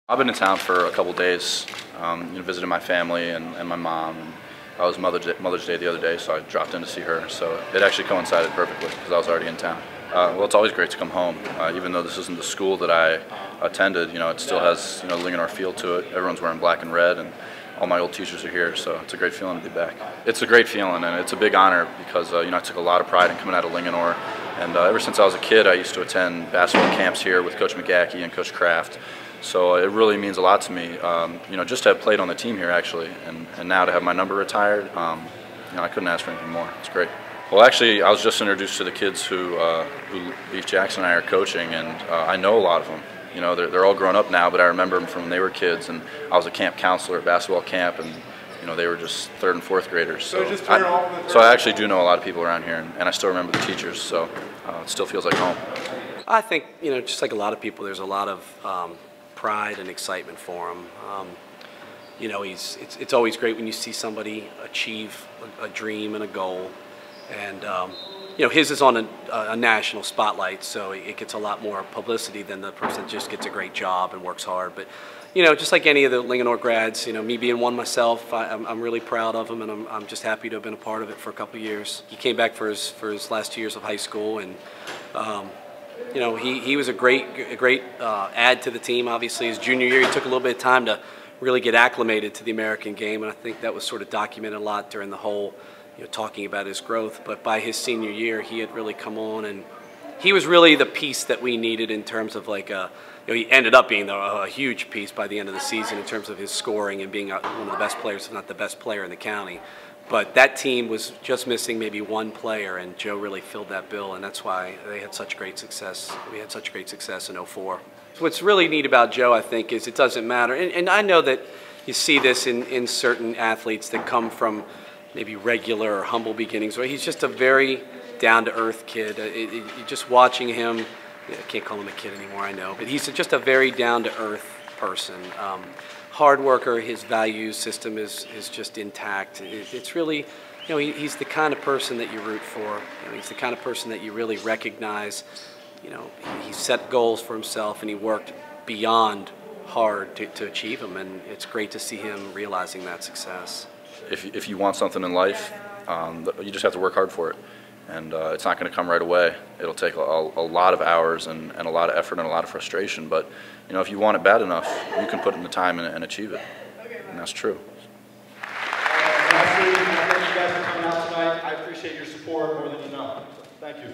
I've been in town for a couple days, visiting my family and my mom. And I was Mother's Day the other day, so I dropped in to see her. So it actually coincided perfectly because I was already in town. Well, it's always great to come home, even though this isn't the school that I attended. It still has Linganore feel to it. Everyone's wearing black and red, and all my old teachers are here. So it's a great feeling to be back. It's a great feeling, and it's a big honor because I took a lot of pride in coming out of Linganore. And ever since I was a kid, I used to attend basketball camps here with Coach McGaha and Coach Kraft. So it really means a lot to me, just to have played on the team here actually, and now to have my number retired, I couldn't ask for anything more. It's great. Well, actually, I was just introduced to the kids who Beef Jackson and I are coaching, and I know a lot of them. They're all grown up now, but I remember them from when they were kids, and I was a camp counselor at basketball camp, and they were just 3rd and 4th graders. So I actually do know a lot of people around here, and I still remember the teachers, so it still feels like home. I think, just like a lot of people, there's a lot of pride and excitement for him. It's always great when you see somebody achieve a dream and a goal, and his is on a national spotlight, so it gets a lot more publicity than the person that just gets a great job and works hard. But just like any of the Linganore grads, me being one myself, I'm really proud of him, and I'm just happy to have been a part of it for a couple of years. He came back for his last 2 years of high school, and he was a great add to the team. Obviously, his junior year, he took a little bit of time to really get acclimated to the American game, and I think that was sort of documented a lot during the whole, talking about his growth. But by his senior year, he had really come on, and he was really the piece that we needed in terms of he ended up being a huge piece by the end of the season in terms of his scoring and being one of the best players, if not the best player in the county. But that team was just missing maybe one player, and Joe really filled that bill, and that's why they had such great success. We had such great success in '04. What's really neat about Joe, I think, is it doesn't matter. And I know that you see this in certain athletes that come from maybe regular or humble beginnings. He's just a very down-to-earth kid. Just watching him, I can't call him a kid anymore, I know, but he's just a very down-to-earth person. Hard worker, his value system is just intact. It's really, he's the kind of person that you root for. He's the kind of person that you really recognize. He set goals for himself, and he worked beyond hard to achieve them, and it's great to see him realizing that success. If you want something in life, you just have to work hard for it. And it's not going to come right away. It'll take a lot of hours and a lot of effort and a lot of frustration. But if you want it bad enough, you can put in the time and achieve it. And that's true. Thank you guys for coming out tonight. I appreciate your support more than you know. Thank you.